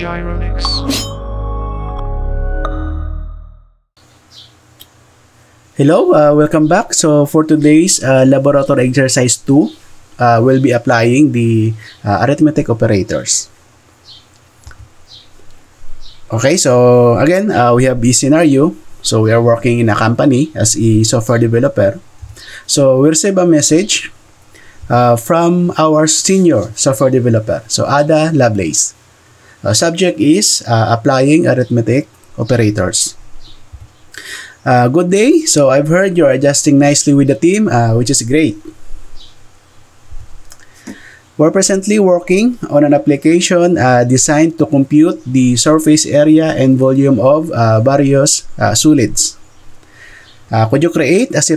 Gyronix. Hello, welcome back. So for today's laboratory exercise 2, we'll be applying the arithmetic operators. Okay, so again, we have this scenario. So we are working in a company as a software developer. So we receive a message from our senior software developer. So Ada Lovelace. Subject is applying arithmetic operators. Good day. So I've heard you're adjusting nicely with the team, which is great. We're presently working on an application designed to compute the surface area and volume of various solids. Could you create a C++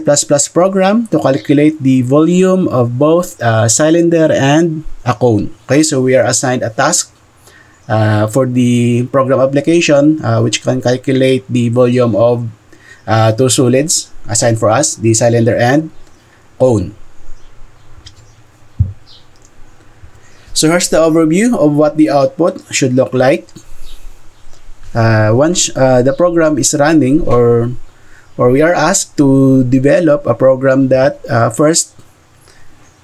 program to calculate the volume of both a cylinder and a cone? Okay, so we are assigned a task for the program application which can calculate the volume of two solids assigned for us, the cylinder and cone. So here's the overview of what the output should look like. Once the program is running, or we are asked to develop a program that first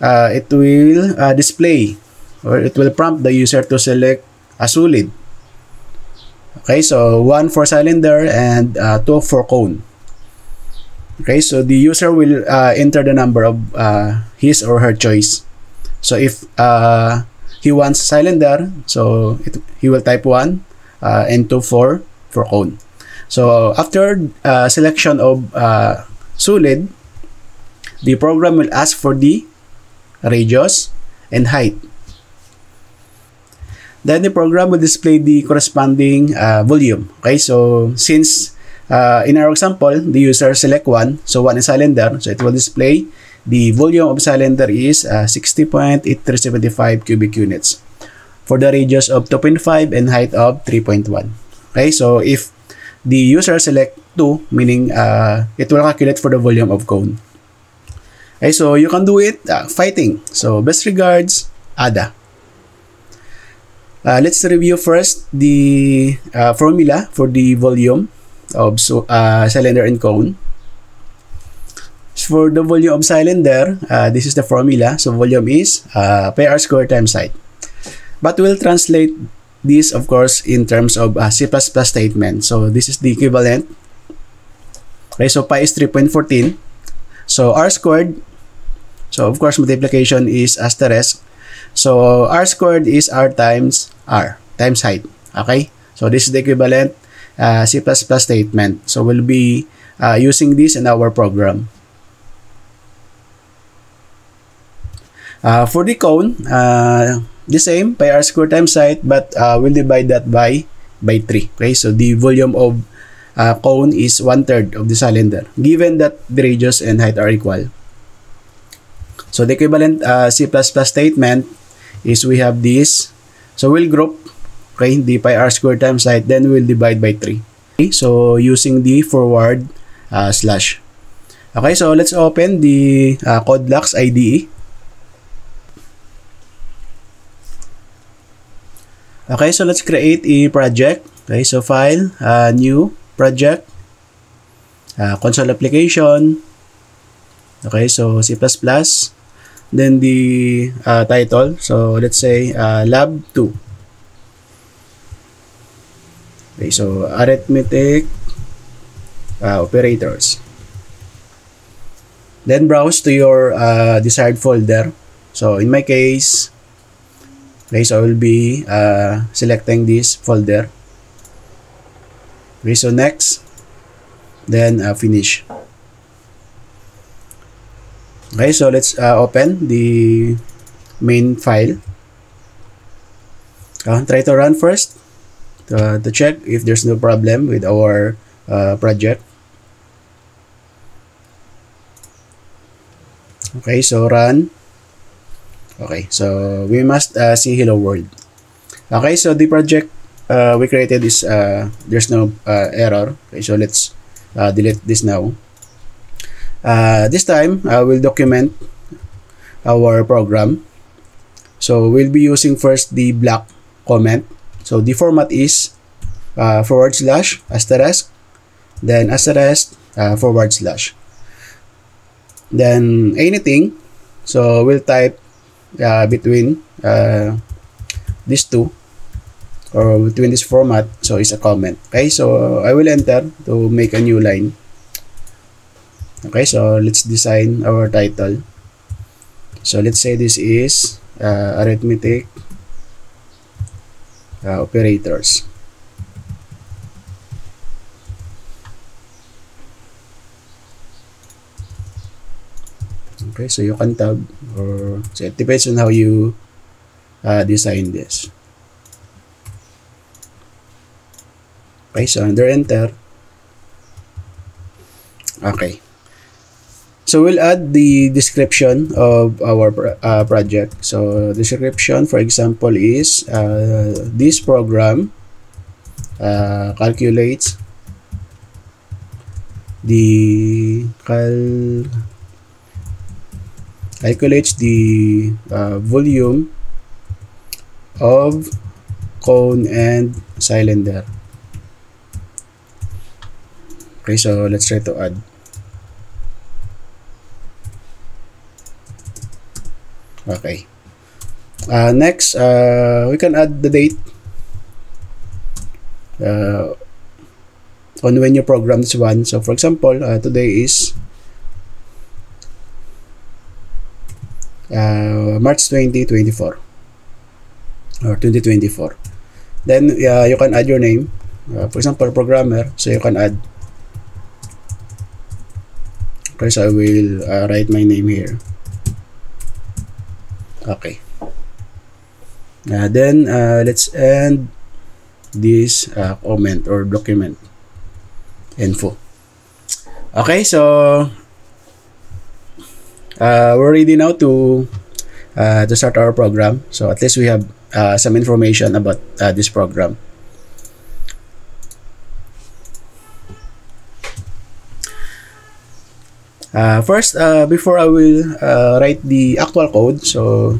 it will display, or it will prompt the user to select a solid. Okay, so 1 for cylinder and 2 for cone. Okay, so the user will enter the number of his or her choice. So if he wants cylinder, so he will type 1 and 2 for cone. So after selection of solid, the program will ask for the radius and height. Then the program will display the corresponding volume. Okay, so since in our example, the user select 1, so 1 is cylinder, so it will display the volume of cylinder is 60.8375 cubic units for the radius of 2.5 and height of 3.1. Okay, so if the user select 2, meaning it will calculate for the volume of cone. Okay, so you can do it fighting. So best regards, Ada. Let's review first the formula for the volume of cylinder and cone. For the volume of cylinder, this is the formula. So volume is pi r squared times height. But we'll translate this, of course, in terms of C++ statement. So this is the equivalent. Okay, so pi is 3.14. So r squared. So of course, multiplication is asterisk. So r squared is r times height. Okay, so this is the equivalent C++ statement. So we'll be using this in our program. For the cone, the same, pi r squared times height, but we'll divide that by 3. Okay, so the volume of cone is 1/3 of the cylinder, given that the radius and height are equal. So the equivalent C++ statement is we have this. So we'll group, okay, the pi r squared times height, then we'll divide by 3. Okay, so using the forward slash. Okay, so let's open the CodeBlocks IDE. Okay, so let's create a project. Okay, so file, new project, console application. Okay, so C++. Then the title. So let's say lab 2. Okay, so arithmetic operators. Then browse to your desired folder. So in my case, okay, so I will be selecting this folder. Okay, so next, then finish. Okay, so let's open the main file. Try to run first to check if there's no problem with our project. Okay, so run. Okay, so we must see hello world. Okay, so the project we created is there's no error. Okay, so let's delete this now. This time we'll document our program. So we'll be using first the block comment. So the format is / asterisk, then asterisk, / then anything. So we'll type between these two, or between this format, so it's a comment. Okay, so I will enter to make a new line. Okay, so let's design our title. So let's say this is arithmetic operators. Okay, so you can tab, or so it depends on how you design this. Okay, so under enter. Okay, so we'll add the description of our project. So description, for example, is this program calculates the volume of cone and cylinder. Okay, so let's try to add. Okay. Next, we can add the date on when you program this one. So for example, today is March 2024 or 2024. Then you can add your name. For example, programmer. So you can add. Okay, so I will write my name here. Okay. Then let's end this comment or document info. Okay, so we're ready now to start our program. So at least we have some information about this program. First, before I will write the actual code, so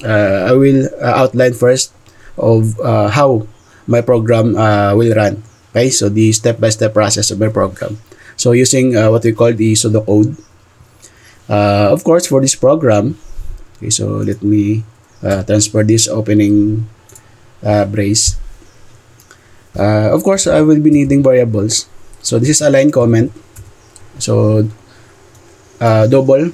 I will outline first of how my program will run. Okay, so the step-by-step process of my program. So using what we call the pseudocode. Of course, for this program, okay, so let me transfer this opening brace. Of course, I will be needing variables. So this is a line comment. So double /.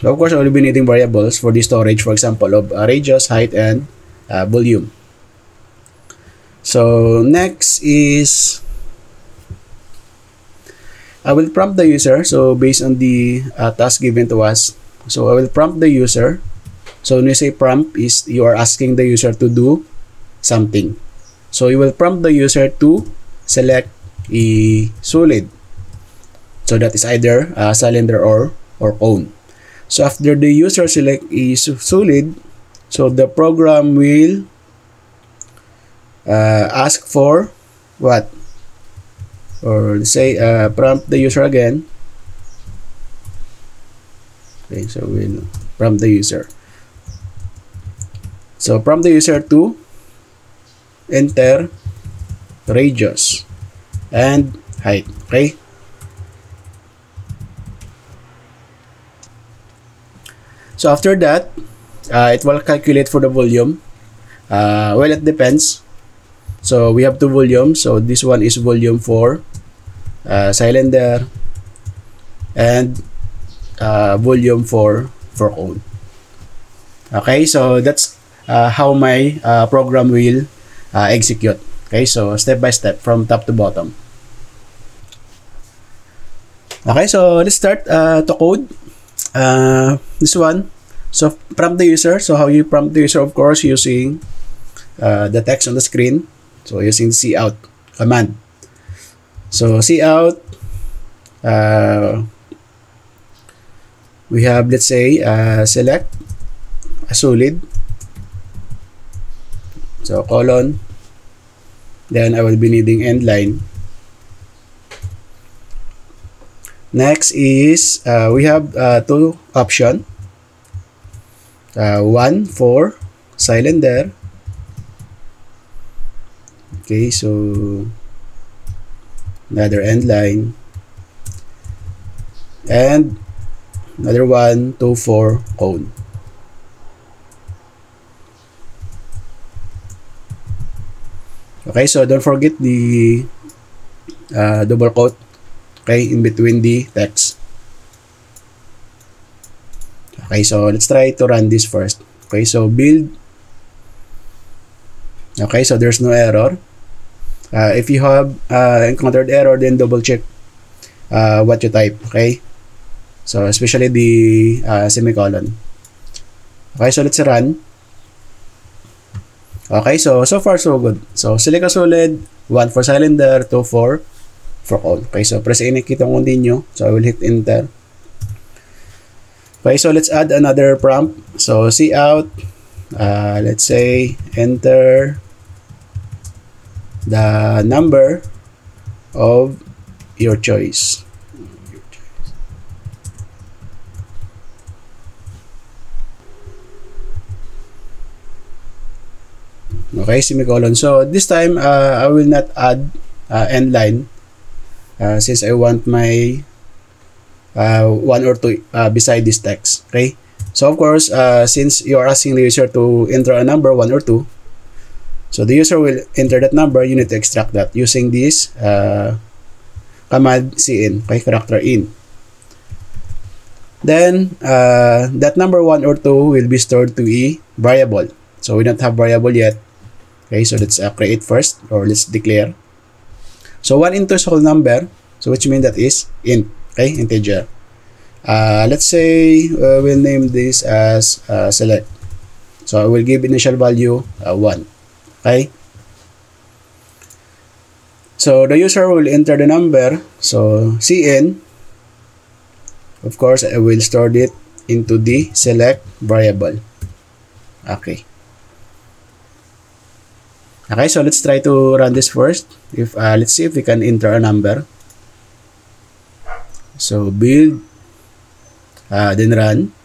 So of course, I will be needing variables for the storage, for example, of radius, height, and volume. So next is I will prompt the user. So based on the task given to us, so I will prompt the user. So when you say prompt, is you are asking the user to do something. So you will prompt the user to select a solid. So that is either cylinder or cone. So after the user select a solid, so the program will ask for what? Or let's say prompt the user again. Okay, so we'll prompt the user. So prompt the user to enter radius and height. Okay. So after that, it will calculate for the volume. Well, it depends. So we have two volumes. So this one is volume for cylinder and volume for cone. Okay, so that's how my program will execute. Okay, so step by step from top to bottom. Okay, so let's start to code. This one, so prompt the user. So how you prompt the user, of course, using the text on the screen. So using the cout command. So cout, we have, let's say, select a solid. So colon. Then I will be needing end line. Next is we have two options. One for cylinder. Okay, so another end line, and another 1, 2, 4 cone. Okay, so don't forget the double quote, okay, in between the text. Okay, so let's try to run this first. Okay, so build. Okay, so there's no error. If you have encountered error, then double check what you type. Okay, so especially the semicolon. Okay, so let's run. Okay, so far so good. So select a solid, 1 for cylinder, 2 for cone. Okay, so press any key to continue. So I will hit enter. Okay, so let's add another prompt. So cout, let's say enter the number of your choice. Okay, semicolon. So this time I will not add end line since I want my 1 or 2 beside this text. Okay, so of course since you are asking the user to enter a number 1 or 2, so the user will enter that number. You need to extract that using this command cin, okay, character in. Then that number 1 or 2 will be stored to a variable. So we don't have variable yet. Okay, so let's create first, or let's declare. So 1 into is whole number, so which means that is int, okay, integer. Let's say we'll name this as select. So I will give initial value 1. Okay. So the user will enter the number. So cin, of course, I will store it into the select variable. Okay. Okay, so let's try to run this first. If let's see if we can enter a number. So build, then run.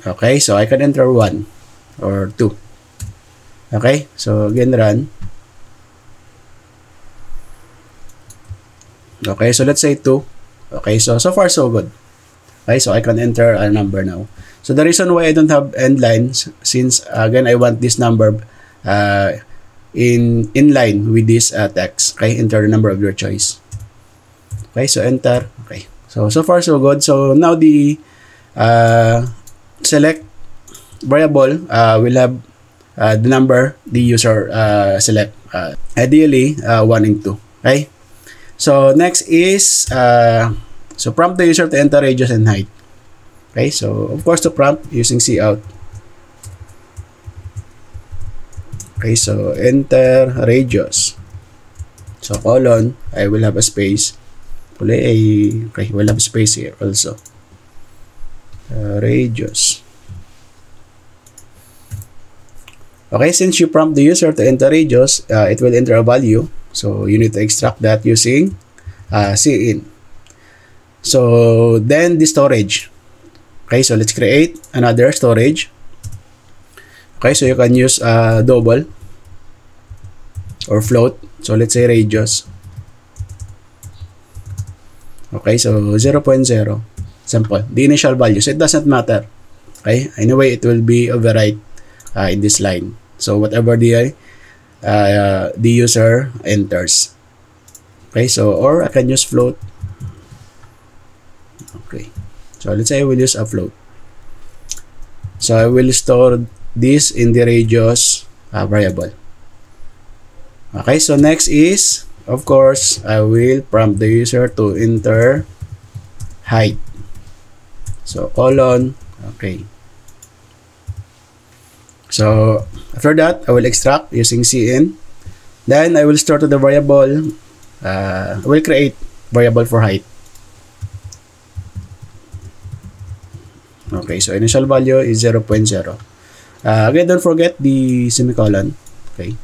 Okay, so I can enter 1 or 2. Okay, so again run. Okay, so let's say 2. Okay, so far so good. Okay, so I can enter a number now. So the reason why I don't have end lines, since again I want this number in line with this text. Okay, enter the number of your choice. Okay, so enter. Okay, so far so good. So now the select variable will have the number the user select. Ideally 1 and 2. Okay, so next is so prompt the user to enter radius and height. Okay, so of course to prompt using cout. Okay, so enter radius. So colon, I will have a space. Okay, we'll have a space here also. Radius. Okay, since you prompt the user to enter radius, it will enter a value. So you need to extract that using cin. So then the storage. Okay, so let's create another storage. Okay, so you can use double or float. So let's say radius. Okay, so 0.0. Simple. The initial value. So it doesn't matter. Okay, anyway, it will be overwrite in this line. So whatever the user enters. Okay, so or I can use float. Okay. So let's say I will use a float. So I will store this in the radius variable. Okay, so next is, of course, I will prompt the user to enter height. So colon, okay. So after that, I will extract using cin. Then I will store to the variable. I will create variable for height. Okay, so initial value is 0.0. Again, don't forget the semicolon. Okay,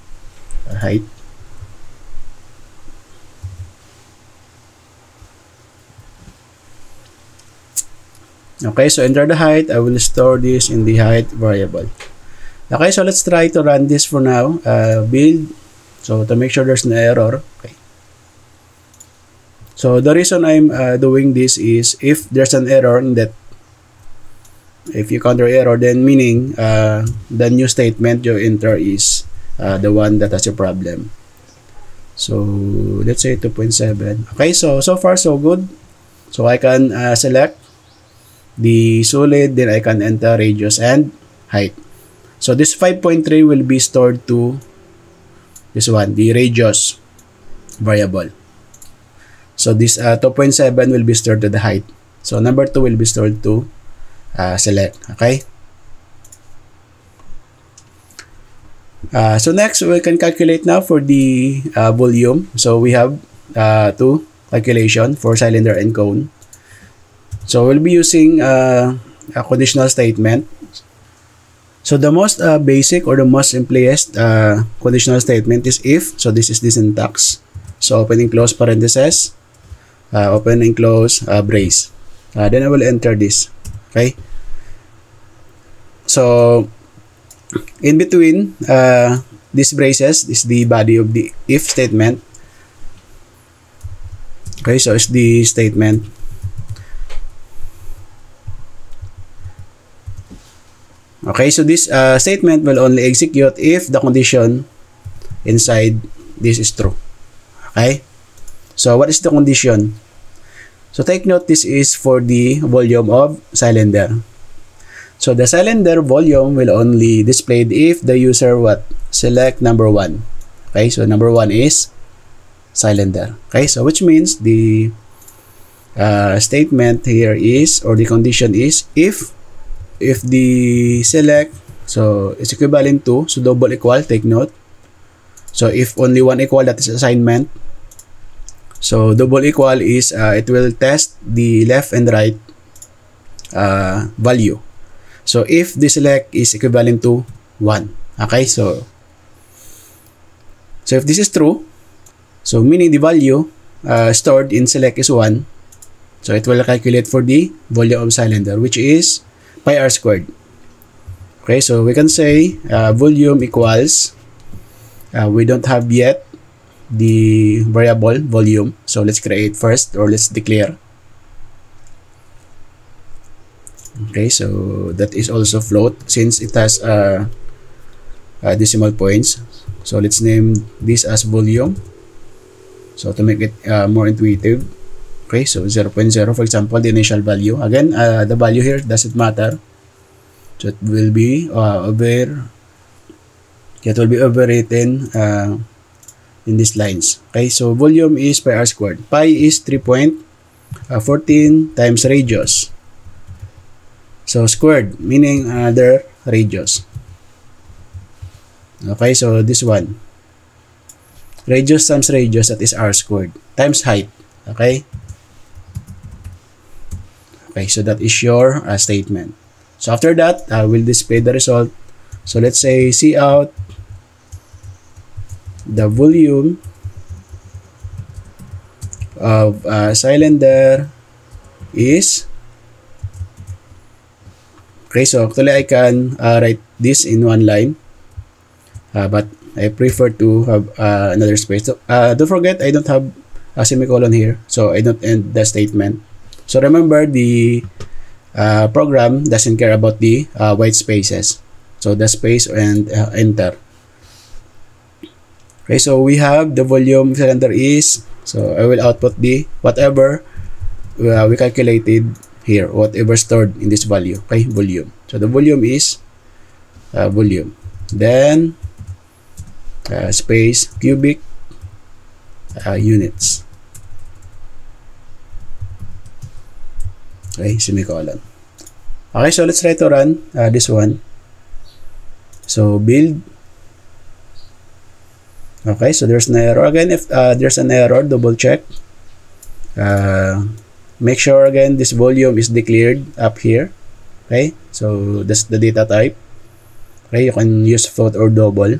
height. Okay, so enter the height. I will store this in the height variable. Okay, so let's try to run this for now. Build. So to make sure there's no error. Okay. So the reason I'm doing this is if there's an error in that, if you counter error, then meaning the new statement you enter is the one that has a problem. So let's say 2.7. Okay, so far so good. So I can select the solid, then I can enter radius and height. So this 5.3 will be stored to this one, the radius variable. So this 2.7 will be stored to the height. So number 2 will be stored to select. Okay. So next we can calculate now for the volume. So we have two calculation for cylinder and cone. So we'll be using a conditional statement. So the most basic or the most simplest conditional statement is if. So this is the syntax. So open and close parentheses, open and close brace. Then I will enter this. Okay. So in between these braces is the body of the if statement. Okay, so it's the statement. Okay, so this statement will only execute if the condition inside this is true. Okay, so what is the condition? So take note, this is for the volume of cylinder. So the cylinder volume will only displayed if the user select number 1. Okay, so number 1 is cylinder. Okay, so which means the statement here is, or the condition is, if the select, so it's equivalent to, so double equal, take note. So if only one equal, that is assignment. So double equal is it will test the left and right value. So if the select is equivalent to 1. Okay, so if this is true, so meaning the value stored in select is 1, so it will calculate for the volume of cylinder, which is pi r squared. Okay, so we can say volume equals, we don't have yet the variable volume, so let's create first, or let's declare. Okay, so that is also float since it has decimal points. So let's name this as volume, so to make it more intuitive. Okay, so 0.0, for example, the initial value. Again, the value here doesn't matter. So it will be overwritten in these lines. Okay, so volume is pi r squared. Pi is 3.14 times radius. So squared, meaning the radius. Okay, so this one. Radius times radius, that is r squared, times height. Okay. Okay, so that is your statement. So after that, we'll display the result. So let's say Cout the volume of cylinder is, okay, so actually I can write this in one line, but I prefer to have another space. So, don't forget, I don't have a semicolon here, so I don't end the statement. So remember, the program doesn't care about the white spaces. So the space and enter. Okay, so we have the volume cylinder is, so I will output the whatever we calculated here, whatever stored in this value. Okay, volume. So the volume is volume. Then space cubic units. Okay, semicolon. Okay, so let's try to run this one. So build. Okay, so there's an error. Again, if there's an error, double check. Make sure again this volume is declared up here. Okay, so that's the data type. Okay, you can use float or double.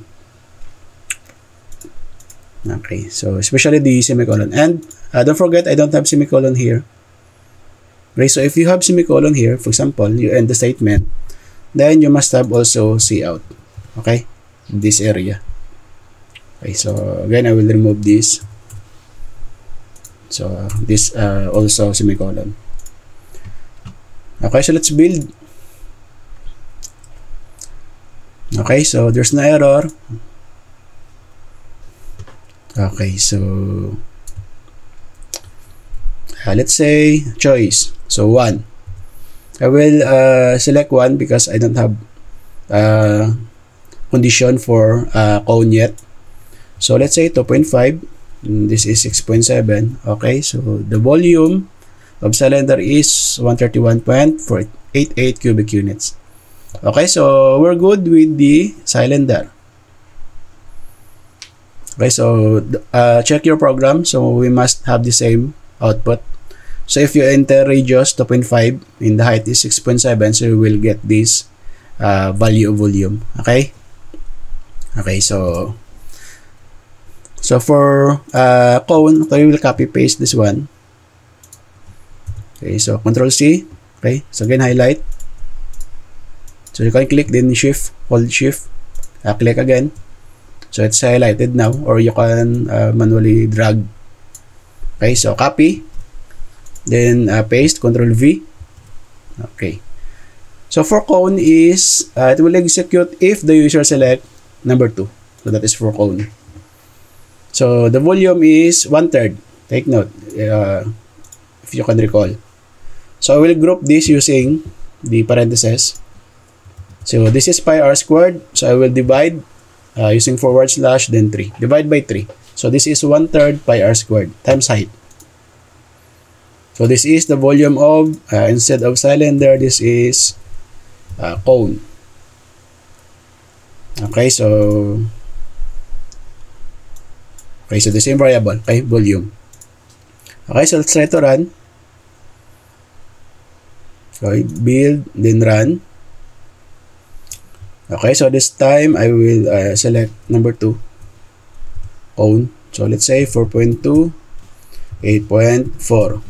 Okay, so especially the semicolon. And don't forget, I don't have semicolon here. Okay, so if you have semicolon here, for example, you end the statement, then you must have also cout. Okay, in this area. Okay, so again, I will remove this. So this also semicolon. Okay, so let's build. Okay, so there's no error. Okay, so let's say choice. So 1. I will select 1 because I don't have condition for cone yet. So let's say 2.5. This is 6.7. Okay, so the volume of cylinder is 131.488 cubic units. Okay, so we're good with the cylinder. Okay, so check your program. So we must have the same output. So if you enter radius 2.5 and the height is 6.7, so you will get this value of volume. Okay. Okay, so for cone, okay, we will copy paste this one. Okay, so Control C. Okay, so again highlight. So you can click, then shift, hold shift, click again. So it's highlighted now, or you can manually drag. Okay, so copy, then paste, Control V. Okay. So for cone is, it will execute if the user select number 2. So that is for cone. So the volume is 1/3. Take note, if you can recall. So I will group this using the parentheses. So this is pi r squared. So I will divide using / then 3. Divide by 3. So this is 1/3 pi r squared times height. So this is the volume of, instead of cylinder, this is cone. Okay, so the same variable, okay, volume. Okay, so let's try to run. Okay, build, then run. Okay, so this time I will select number 2, cone. So let's say 4.2, 8.4.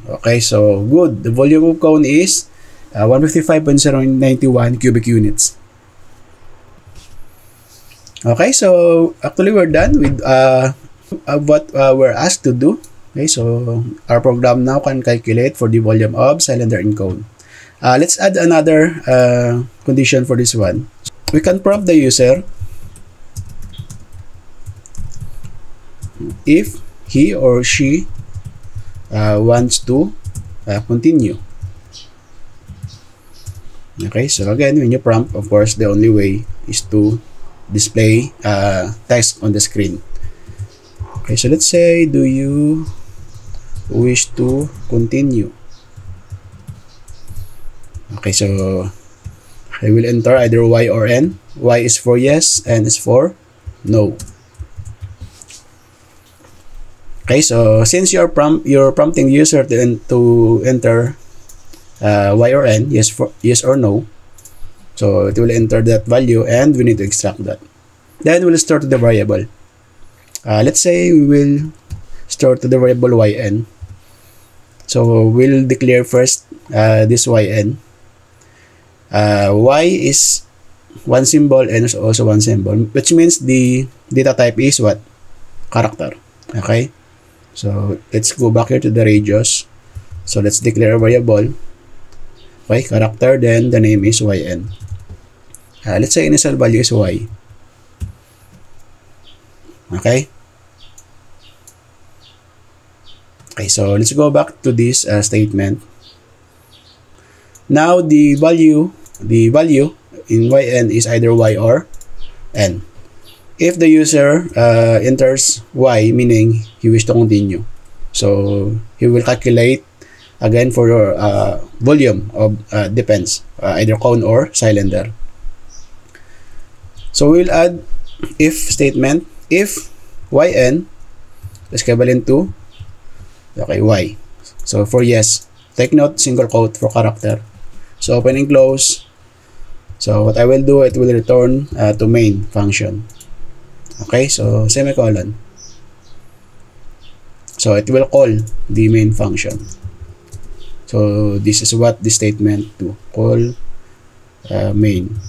Okay, so good. The volume of cone is 155.091 cubic units. Okay, so actually we're done with what we're asked to do. Okay, so our program now can calculate for the volume of cylinder and cone. Let's add another condition for this one. We can prompt the user if he or she wants to continue. Okay, so again, when you prompt, of course, the only way is to display text on the screen. Okay, so let's say, do you wish to continue? Okay, so I will enter either Y or N. Y is for yes, N is for no. Okay, so since you're prompting the user to enter Y or N, yes or no, so it will enter that value and we need to extract that. Then we'll store to the variable. Let's say we will store to the variable yn. So we'll declare first this yn. Y is one symbol and is also one symbol, which means the data type is what? Character. Okay, so let's go back here to the radius. So let's declare a variable, okay, character, then the name is yn. Let's say initial value is y. Okay, so let's go back to this statement. Now the value in yn is either y or n. If the user enters y, meaning he wishes to continue, so he will calculate again for your volume of depends either cone or cylinder. So we'll add if statement. If yn is equivalent to y. So for yes, take note, single quote for character. So open and close. So what I will do, it will return to main function. Okay, so semicolon. So it will call the main function. So this is what the statement to call main.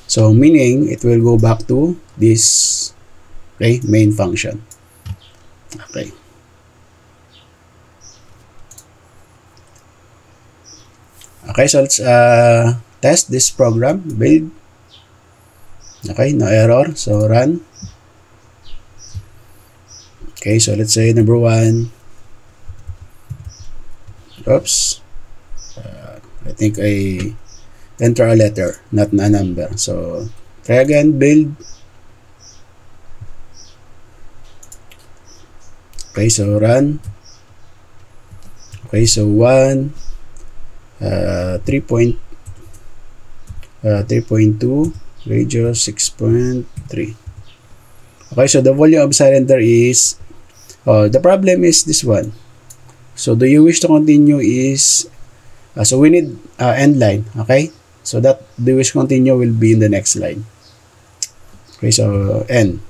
So meaning it will go back to this, okay, main function. Okay. Okay, so let's test this program. Build. Okay, no error. So run. Okay, so let's say number 1. Oops. I think I enter a letter, not a number. So try again, build. Okay, so run. Okay, so 1, 3.2, radius 6.3. Okay, so the volume of cylinder is, the problem is this one. So do you wish to continue is, so we need end line, okay? So that do you wish to continue will be in the next line. Okay, so end.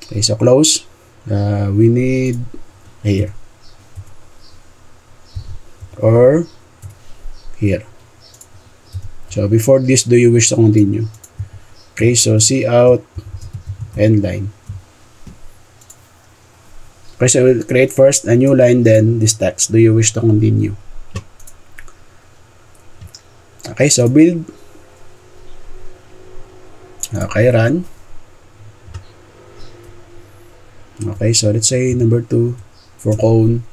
Okay, so close. We need here or here. So before this, do you wish to continue? Okay, so see out end line. Okay, so we'll create first a new line, then this text. Do you wish to continue? Okay, so build. Okay, run. Okay, so let's say number 2 for cone.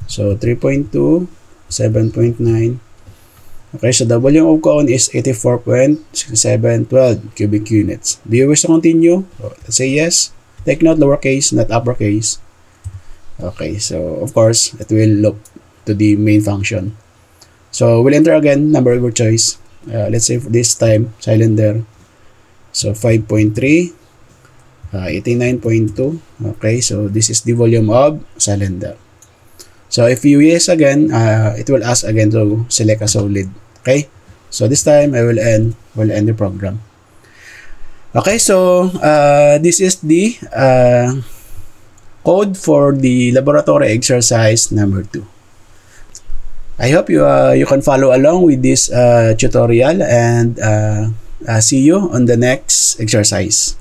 So 3.2, 7.9. Okay, so the volume of cone is 84.6712 cubic units. Do you wish to continue? Let's say yes. Take note lowercase, not uppercase. Okay, so of course it will loop to the main function. So we'll enter again number of your choice. Let's say for this time cylinder. So 5.3, 89.2. Okay, so this is the volume of cylinder. So if you yes again, it will ask again to select a solid. Okay, so this time I will end the program. Okay, so this is the code for the laboratory exercise number 2. I hope you can follow along with this tutorial, and see you on the next exercise.